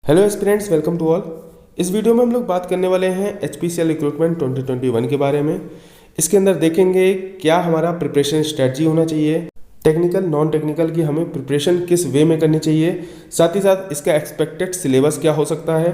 Hello aspirants, welcome to all. इस video में हम लोग बात करने वाले हैं HPCL रिक्रूटमेंट 2021 के बारे में। इसके अंदर देखेंगे क्या हमारा प्रिपरेशन स्ट्रेटजी होना चाहिए, टेक्निकल नॉन टेक्निकल की हमें प्रिपरेशन किस वे में करनी चाहिए, साथ ही साथ इसका एक्सपेक्टेड सिलेबस क्या हो सकता है।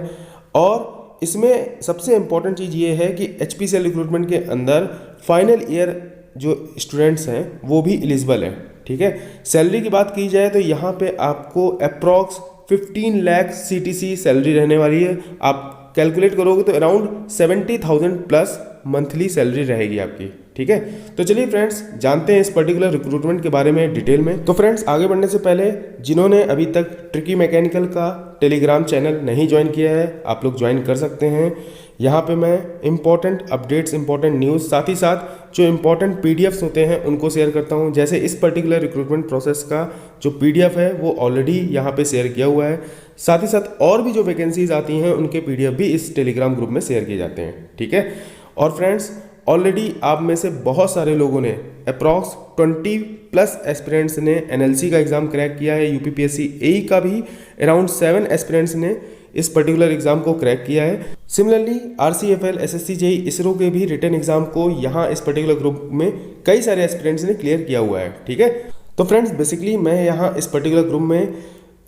और इसमें सबसे इम्पॉर्टेंट चीज़ ये है कि HPCL रिक्रूटमेंट के अंदर फाइनल ईयर जो स्टूडेंट्स हैं वो भी एलिजिबल हैं। ठीक है, सैलरी की बात की जाए तो यहाँ पे आपको अप्रॉक्स 15 लाख CTC सैलरी रहने वाली है। आप कैलकुलेट करोगे तो अराउंड 70,000 प्लस मंथली सैलरी रहेगी आपकी। ठीक है, तो चलिए फ्रेंड्स जानते हैं इस पर्टिकुलर रिक्रूटमेंट के बारे में डिटेल में। तो फ्रेंड्स आगे बढ़ने से पहले जिन्होंने अभी तक ट्रिकी मैकेनिकल का टेलीग्राम चैनल नहीं ज्वाइन किया है, आप लोग ज्वाइन कर सकते हैं। यहाँ पे मैं इंपॉर्टेंट अपडेट्स, इंपॉर्टेंट न्यूज़, साथ ही साथ जो इंपॉर्टेंट PDFs होते हैं उनको शेयर करता हूँ। जैसे इस पर्टिकुलर रिक्रूटमेंट प्रोसेस का जो PDF है वो ऑलरेडी यहाँ पे शेयर किया हुआ है। साथ ही साथ और भी जो वैकेंसीज आती हैं उनके PDF भी इस टेलीग्राम ग्रुप में शेयर किए जाते हैं। ठीक है, और फ्रेंड्स ऑलरेडी आप में से बहुत सारे लोगों ने अप्रॉक्स 20+ एस्पिरेंट्स ने NLC का एग्ज़ाम क्रैक किया है। UPPSC AE का भी अराउंड 7 एस्पिरेंट्स ने इस पर्टिकुलर एग्जाम को क्रैक किया है। Similarly RCFL, SSC, JEE, ISRO के भी रिटन एग्जाम को यहाँ इस पर्टिकुलर ग्रुप में कई सारे एस्पिरेंट्स ने क्लियर किया हुआ है। ठीक है, तो फ्रेंड्स बेसिकली मैं यहाँ इस पर्टिकुलर ग्रुप में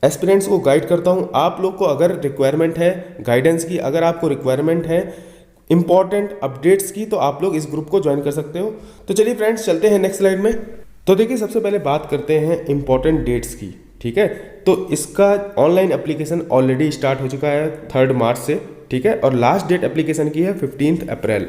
एस्पिरेंट्स को गाइड करता हूँ। आप लोग को अगर रिक्वायरमेंट है गाइडेंस की, अगर आपको रिक्वायरमेंट है इंपॉर्टेंट अपडेट्स की, तो आप लोग इस ग्रुप को ज्वाइन कर सकते हो। तो चलिए फ्रेंड्स चलते हैं नेक्स्ट स्लाइड में। तो देखिए सबसे पहले बात करते हैं इंपॉर्टेंट डेट्स की। ठीक है, तो इसका ऑनलाइन एप्लीकेशन ऑलरेडी स्टार्ट हो चुका है 3 मार्च से। ठीक है, और लास्ट डेट एप्लीकेशन की है 15 अप्रैल।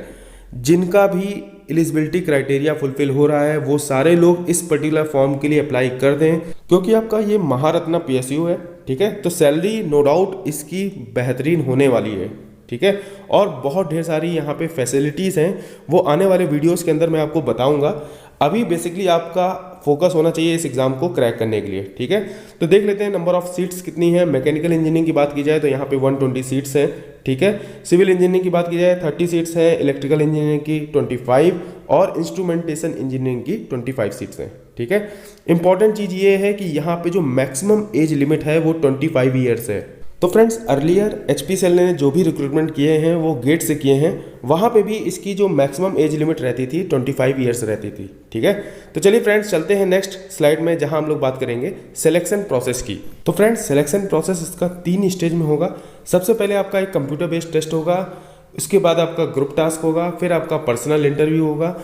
जिनका भी एलिजिबिलिटी क्राइटेरिया फुलफिल हो रहा है वो सारे लोग इस पर्टिकुलर फॉर्म के लिए अप्लाई कर दें, क्योंकि आपका ये महारत्ना PSU है। ठीक है, तो सैलरी नो डाउट इसकी बेहतरीन होने वाली है। ठीक है, और बहुत ढेर सारी यहाँ पे फैसिलिटीज़ हैं, वो आने वाले वीडियोस के अंदर मैं आपको बताऊंगा। अभी बेसिकली आपका फोकस होना चाहिए इस एग्जाम को क्रैक करने के लिए। ठीक है, तो देख लेते हैं नंबर ऑफ सीट्स कितनी है। मैकेनिकल इंजीनियरिंग की बात की जाए तो यहाँ पे 120 सीट्स हैं। ठीक है, सिविल इंजीनियरिंग की बात की जाए 30 सीट्स हैं, इलेक्ट्रिकल इंजीनियरिंग की 25 और इंस्ट्रूमेंटेशन इंजीनियरिंग की 25 सीट्स हैं। ठीक है, इंपॉर्टेंट चीज़ ये है कि यहाँ पे जो मैक्सिमम एज लिमिट है वो 25 ईयर्स है। तो फ्रेंड्स अर्लियर HPCL ने जो भी रिक्रूटमेंट किए हैं वो गेट से किए हैं, वहाँ पे भी इसकी जो मैक्सिमम एज लिमिट रहती थी 25 ईयर्स रहती थी। ठीक है, तो चलिए फ्रेंड्स चलते हैं नेक्स्ट स्लाइड में, जहाँ हम लोग बात करेंगे सिलेक्शन प्रोसेस की। तो फ्रेंड्स सिलेक्शन प्रोसेस इसका 3 स्टेज में होगा। सबसे पहले आपका एक कंप्यूटर बेस्ड टेस्ट होगा, उसके बाद आपका ग्रुप टास्क होगा, फिर आपका पर्सनल इंटरव्यू होगा।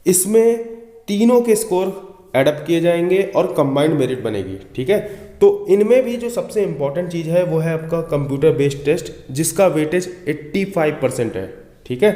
इसमें तीनों के स्कोर एडअप किए जाएंगे और कंबाइंड मेरिट बनेगी। ठीक है, तो इनमें भी जो सबसे इंपॉर्टेंट चीज़ है वो है आपका कंप्यूटर बेस्ड टेस्ट, जिसका वेटेज 85% है। ठीक है,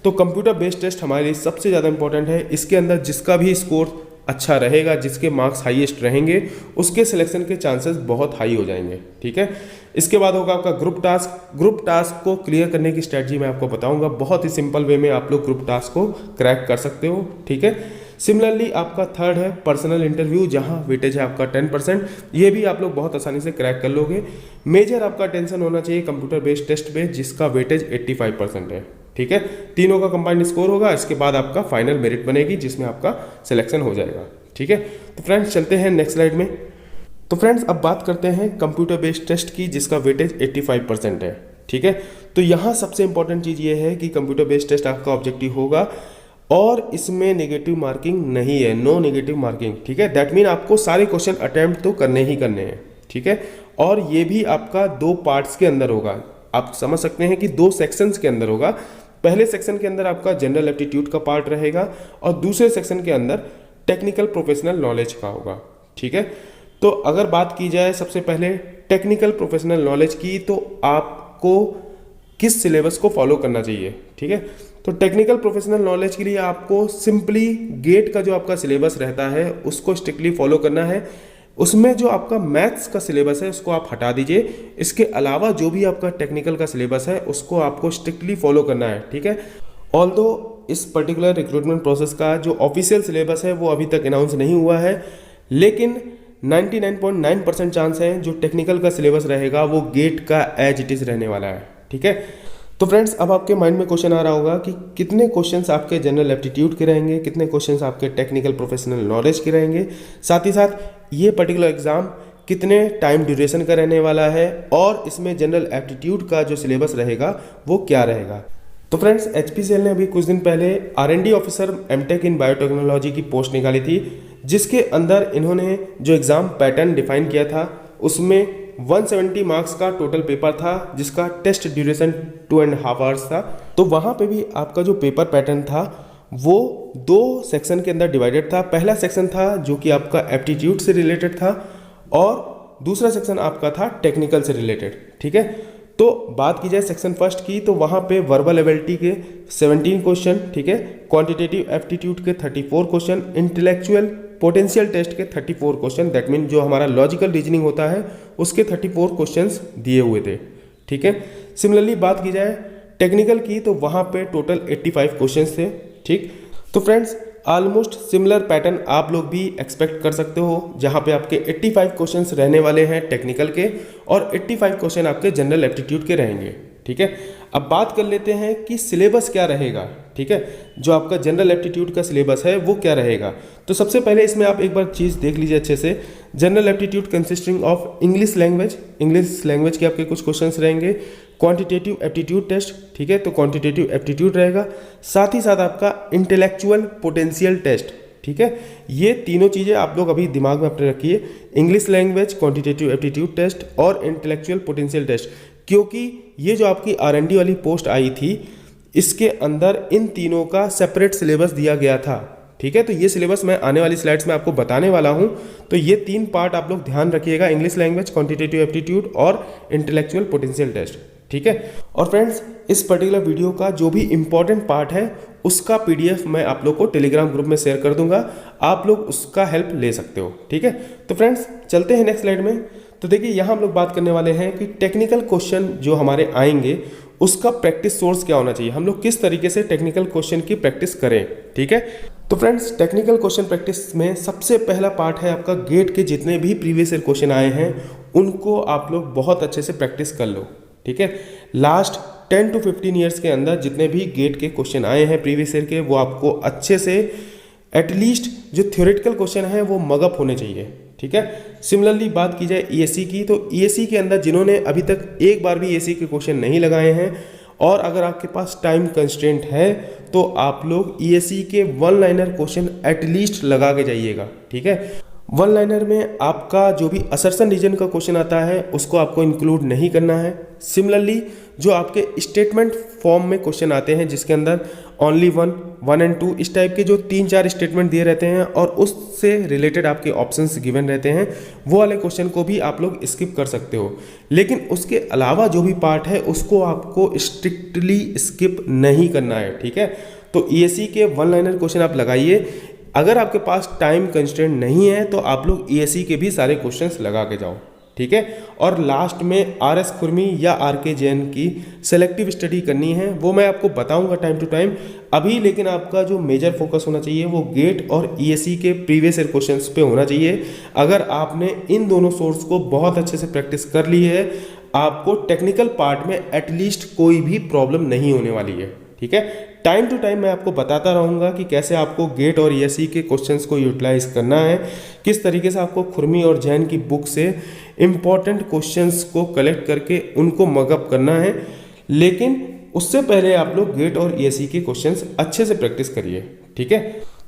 तो कंप्यूटर बेस्ड टेस्ट हमारे लिए सबसे ज़्यादा इंपॉर्टेंट है। इसके अंदर जिसका भी स्कोर अच्छा रहेगा, जिसके मार्क्स हाईएस्ट रहेंगे, उसके सिलेक्शन के चांसेस बहुत हाई हो जाएंगे। ठीक है, इसके बाद होगा आपका ग्रुप टास्क। ग्रुप टास्क को क्लियर करने की स्ट्रैटेजी मैं आपको बताऊंगा। बहुत ही सिंपल वे में आप लोग ग्रुप टास्क को क्रैक कर सकते हो। ठीक है, सिमिलरली आपका थर्ड है पर्सनल इंटरव्यू, जहां वेटेज है आपका 10%। ये भी आप लोग बहुत आसानी से क्रैक कर लोगे। मेजर आपका टेंशन होना चाहिए कंप्यूटर बेस्ड टेस्ट पे, जिसका वेटेज 85% है। ठीक है, तीनों का कंबाइंड स्कोर होगा। इसके बाद आपका फाइनल मेरिट बनेगी जिसमें आपका सिलेक्शन हो जाएगा। ठीक है, तो फ्रेंड्स चलते हैं नेक्स्ट स्लाइड में। तो फ्रेंड्स अब बात करते हैं कंप्यूटर बेस्ड टेस्ट की, जिसका वेटेज 85% है। ठीक है, तो यहाँ सबसे इंपॉर्टेंट चीज़ ये है कि कंप्यूटर बेस्ड टेस्ट आपका ऑब्जेक्टिव होगा और इसमें नेगेटिव मार्किंग नहीं है, नो नेगेटिव मार्किंग। ठीक है, दैट मीन आपको सारे क्वेश्चन अटेम्प्ट तो करने ही करने हैं। ठीक है, और ये भी आपका 2 पार्ट्स के अंदर होगा। आप समझ सकते हैं कि 2 सेक्शंस के अंदर होगा। पहले सेक्शन के अंदर आपका जनरल एप्टीट्यूड का पार्ट रहेगा और दूसरे सेक्शन के अंदर टेक्निकल प्रोफेशनल नॉलेज का होगा। ठीक है, तो अगर बात की जाए सबसे पहले टेक्निकल प्रोफेशनल नॉलेज की, तो आपको किस सिलेबस को फॉलो करना चाहिए। ठीक है, तो टेक्निकल प्रोफेशनल नॉलेज के लिए आपको सिंपली गेट का जो आपका सिलेबस रहता है उसको स्ट्रिक्टली फॉलो करना है। उसमें जो आपका मैथ्स का सिलेबस है उसको आप हटा दीजिए। इसके अलावा जो भी आपका टेक्निकल का सिलेबस है उसको आपको स्ट्रिक्टली फॉलो करना है। ठीक है, ऑल्दो इस पर्टिकुलर रिक्रूटमेंट प्रोसेस का जो ऑफिशियल सिलेबस है वो अभी तक अनाउंस नहीं हुआ है, लेकिन 99.9% चांस है जो टेक्निकल का सिलेबस रहेगा वो गेट का एज इट इज़ रहने वाला है। ठीक है, तो फ्रेंड्स अब आपके माइंड में क्वेश्चन आ रहा होगा कि कितने क्वेश्चंस आपके जनरल एप्टीट्यूड के रहेंगे, कितने क्वेश्चंस आपके टेक्निकल प्रोफेशनल नॉलेज के रहेंगे, साथ ही साथ ये पर्टिकुलर एग्जाम कितने टाइम ड्यूरेशन का रहने वाला है और इसमें जनरल एप्टीट्यूड का जो सिलेबस रहेगा वो क्या रहेगा। तो फ्रेंड्स, HPCL ने अभी कुछ दिन पहले R&D officer MTech in biotechnology की पोस्ट निकाली थी, जिसके अंदर इन्होंने जो एग्ज़ाम पैटर्न डिफाइन किया था उसमें 170 मार्क्स का टोटल पेपर था, जिसका टेस्ट ड्यूरेशन 2.5 आवर्स था। तो वहाँ पे भी आपका जो पेपर पैटर्न था वो 2 सेक्शन के अंदर डिवाइडेड था। पहला सेक्शन था जो कि आपका एप्टीट्यूड से रिलेटेड था और दूसरा सेक्शन आपका था टेक्निकल से रिलेटेड। ठीक है, तो बात की जाए सेक्शन फर्स्ट की, तो वहाँ पे वर्बल एबिलिटी के 17 क्वेश्चन, ठीक है, क्वांटिटेटिव एप्टीट्यूड के 34 क्वेश्चन, इंटेलेक्चुअल पोटेंशियल टेस्ट के 34 क्वेश्चन, दैट मीन जो हमारा लॉजिकल रीजनिंग होता है उसके 34 क्वेश्चंस दिए हुए थे। ठीक है, सिमिलरली बात की जाए टेक्निकल की, तो वहाँ पे टोटल 85 क्वेश्चंस थे। ठीक, तो फ्रेंड्स ऑलमोस्ट सिमिलर पैटर्न आप लोग भी एक्सपेक्ट कर सकते हो, जहाँ पे आपके 85 क्वेश्चंस रहने वाले हैं टेक्निकल के और 85 क्वेश्चन आपके जनरल एप्टीट्यूड के रहेंगे। ठीक है, अब बात कर लेते हैं कि सिलेबस क्या रहेगा। ठीक है, जो आपका जनरल एप्टीट्यूड का सिलेबस है वो क्या रहेगा। तो सबसे पहले इसमें आप एक बार चीज़ देख लीजिए अच्छे से। General aptitude consisting of English language के आपके कुछ क्वेश्चंस रहेंगे, क्वांटिटेटिव एप्टीट्यूड टेस्ट, ठीक है, तो क्वांटिटेटिव एप्टीट्यूड रहेगा, साथ ही साथ आपका इंटेलेक्चुअल पोटेंशियल टेस्ट। ठीक है, ये तीनों चीज़ें आप लोग अभी दिमाग में अपने रखिए, English language, quantitative aptitude test और इंटेलेक्चुअल पोटेंशियल टेस्ट, क्योंकि ये जो आपकी R&D वाली पोस्ट आई थी इसके अंदर इन तीनों का सेपरेट सिलेबस दिया गया था। ठीक है, तो ये सिलेबस मैं आने वाली स्लाइड्स में आपको बताने वाला हूँ। तो ये 3 पार्ट आप लोग ध्यान रखिएगा, इंग्लिश लैंग्वेज, क्वांटिटेटिव एप्टीट्यूड और इंटेलेक्चुअल पोटेंशियल टेस्ट। ठीक है, और फ्रेंड्स इस पर्टिकुलर वीडियो का जो भी इंपॉर्टेंट पार्ट है उसका PDF मैं आप लोग को टेलीग्राम ग्रुप में शेयर कर दूंगा, आप लोग उसका हेल्प ले सकते हो। ठीक है, तो फ्रेंड्स चलते हैं नेक्स्ट स्लाइड में। तो देखिए यहाँ हम लोग बात करने वाले हैं कि टेक्निकल क्वेश्चन जो हमारे आएंगे उसका प्रैक्टिस सोर्स क्या होना चाहिए, हम लोग किस तरीके से टेक्निकल क्वेश्चन की प्रैक्टिस करें। ठीक है, तो फ्रेंड्स टेक्निकल क्वेश्चन प्रैक्टिस में सबसे पहला पार्ट है आपका गेट के जितने भी प्रीवियस ईयर क्वेश्चन आए हैं उनको आप लोग बहुत अच्छे से प्रैक्टिस कर लो। ठीक है, लास्ट 10 to 15 ईयर्स के अंदर जितने भी गेट के क्वेश्चन आए हैं प्रीवियस ईयर के, वो आपको अच्छे से एटलीस्ट जो थ्योरेटिकल क्वेश्चन है वो मगअप होने चाहिए। ठीक है, सिमिलरली बात की जाए ESE की, तो ESE के अंदर जिन्होंने अभी तक एक बार भी ESE के क्वेश्चन नहीं लगाए हैं और अगर आपके पास टाइम कंस्ट्रेंट है तो आप लोग ESE के 1 लाइनर क्वेश्चन एटलीस्ट लगा के जाइएगा। ठीक है, 1 लाइनर में आपका जो भी असर्शन रीजन का क्वेश्चन आता है उसको आपको इंक्लूड नहीं करना है। सिमिलरली जो आपके स्टेटमेंट फॉर्म में क्वेश्चन आते हैं जिसके अंदर ओनली 1 एंड 2 इस टाइप के जो 3-4 स्टेटमेंट दिए रहते हैं और उससे रिलेटेड आपके ऑप्शंस गिवन रहते हैं, वो वाले क्वेश्चन को भी आप लोग स्किप कर सकते हो। लेकिन उसके अलावा जो भी पार्ट है उसको आपको स्ट्रिक्टली स्किप नहीं करना है। ठीक है, तो ESE के 1 लाइनर क्वेश्चन आप लगाइए। अगर आपके पास टाइम कंस्ट्रेंट नहीं है तो आप लोग ESE के भी सारे क्वेश्चंस लगा के जाओ। ठीक है, और लास्ट में RS खुरमी या RK जैन की सेलेक्टिव स्टडी करनी है, वो मैं आपको बताऊंगा टाइम टू टाइम अभी। लेकिन आपका जो मेजर फोकस होना चाहिए वो गेट और ESE के प्रीवियस ईयर क्वेश्चंस पे होना चाहिए। अगर आपने इन दोनों सोर्स को बहुत अच्छे से प्रैक्टिस कर ली है, आपको टेक्निकल पार्ट में एटलीस्ट कोई भी प्रॉब्लम नहीं होने वाली है। ठीक है, टाइम टू टाइम मैं आपको बताता रहूँगा कि कैसे आपको गेट और ESE के क्वेश्चंस को यूटिलाइज करना है, किस तरीके से आपको खुरमी और जैन की बुक से इम्पॉर्टेंट क्वेश्चंस को कलेक्ट करके उनको मगअप करना है। लेकिन उससे पहले आप लोग गेट और ESE के क्वेश्चंस अच्छे से प्रैक्टिस करिए। ठीक है,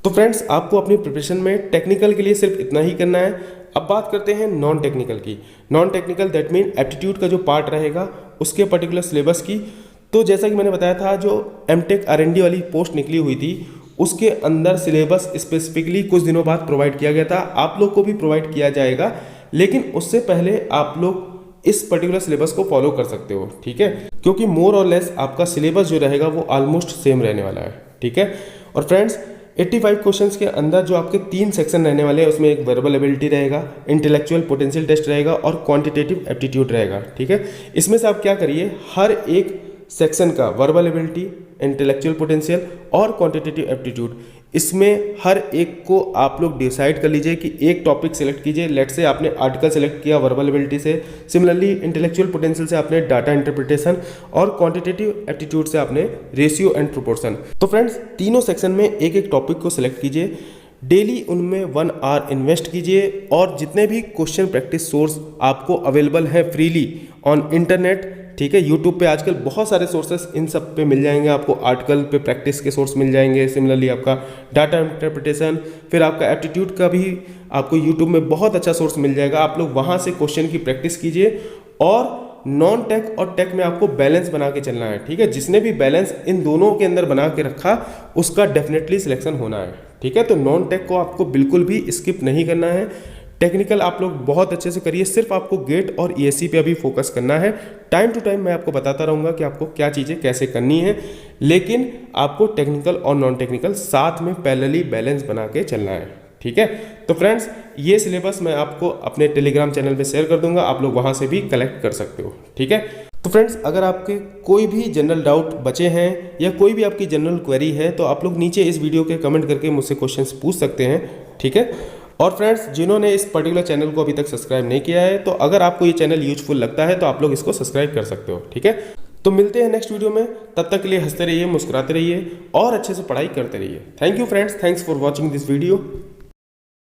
तो फ्रेंड्स आपको अपनी प्रिपरेशन में टेक्निकल के लिए सिर्फ इतना ही करना है। अब बात करते हैं नॉन टेक्निकल की। Non technical that mean aptitude का जो पार्ट रहेगा उसके पर्टिकुलर सिलेबस की। तो जैसा कि मैंने बताया था, जो एमटेक R&D वाली पोस्ट निकली हुई थी उसके अंदर सिलेबस स्पेसिफिकली कुछ दिनों बाद प्रोवाइड किया गया था, आप लोग को भी प्रोवाइड किया जाएगा। लेकिन उससे पहले आप लोग इस पर्टिकुलर सिलेबस को फॉलो कर सकते हो। ठीक है, क्योंकि मोर और लेस आपका सिलेबस जो रहेगा वो ऑलमोस्ट सेम रहने वाला है। ठीक है, और फ्रेंड्स 85 क्वेश्चंस के अंदर जो आपके 3 सेक्शन रहने वाले हैं उसमें एक वर्बल एबिलिटी रहेगा, इंटेलेक्चुअल पोटेंशियल टेस्ट रहेगा और क्वांटिटेटिव एप्टीट्यूड रहेगा। ठीक है, इसमें से आप क्या करिए, हर एक सेक्शन का वर्बल एबिलिटी, इंटेलेक्चुअल पोटेंशियल और क्वांटिटेटिव एप्टीट्यूड, इसमें हर एक को आप लोग डिसाइड कर लीजिए कि एक टॉपिक सेलेक्ट कीजिए। लेट से आपने आर्टिकल सेलेक्ट किया वर्बल एबिलिटी से, सिमिलरली इंटेलेक्चुअल पोटेंशियल से आपने डाटा इंटरप्रिटेशन और क्वांटिटेटिव एप्टीट्यूड से आपने रेशियो एंड प्रोपोर्शन। तो फ्रेंड्स तीनों सेक्शन में एक एक टॉपिक को सिलेक्ट कीजिए। डेली उनमें 1 आवर इन्वेस्ट कीजिए और जितने भी क्वेश्चन प्रैक्टिस सोर्स आपको अवेलेबल है फ्रीली ऑन इंटरनेट, ठीक है, यूट्यूब पे आजकल बहुत सारे सोर्सेस इन सब पे मिल जाएंगे आपको। आर्टिकल पे प्रैक्टिस के सोर्स मिल जाएंगे, सिमिलरली आपका डाटा इंटरप्रिटेशन, फिर आपका एप्टीट्यूड का भी आपको यूट्यूब में बहुत अच्छा सोर्स मिल जाएगा। आप लोग वहाँ से क्वेश्चन की प्रैक्टिस कीजिए और नॉन टेक और टेक में आपको बैलेंस बना के चलना है, ठीक है। जिसने भी बैलेंस इन दोनों के अंदर बना के रखा उसका डेफिनेटली सिलेक्शन होना है, ठीक है। तो नॉन टेक को आपको बिल्कुल भी स्किप नहीं करना है। टेक्निकल आप लोग बहुत अच्छे से करिए, सिर्फ आपको गेट और ईएससी पे अभी फोकस करना है। टाइम टू टाइम मैं आपको बताता रहूँगा कि आपको क्या चीज़ें कैसे करनी है, लेकिन आपको टेक्निकल और नॉन टेक्निकल साथ में पैरेलली बैलेंस बना के चलना है, ठीक है। तो फ्रेंड्स, ये सिलेबस मैं आपको अपने टेलीग्राम चैनल पे शेयर कर दूंगा, आप लोग वहाँ से भी कलेक्ट कर सकते हो, ठीक है। तो फ्रेंड्स, अगर आपके कोई भी जनरल डाउट बचे हैं या कोई भी आपकी जनरल क्वेरी है तो आप लोग नीचे इस वीडियो के कमेंट करके मुझसे क्वेश्चंस पूछ सकते हैं, ठीक है। और फ्रेंड्स, जिन्होंने इस पर्टिकुलर चैनल को अभी तक सब्सक्राइब नहीं किया है तो अगर आपको ये चैनल यूजफुल लगता है तो आप लोग इसको सब्सक्राइब कर सकते हो, ठीक है। तो मिलते हैं नेक्स्ट वीडियो में, तब तक के लिए हंसते रहिए, मुस्कुराते रहिए और अच्छे से पढ़ाई करते रहिए। Thank you friends, thanks for watching this video.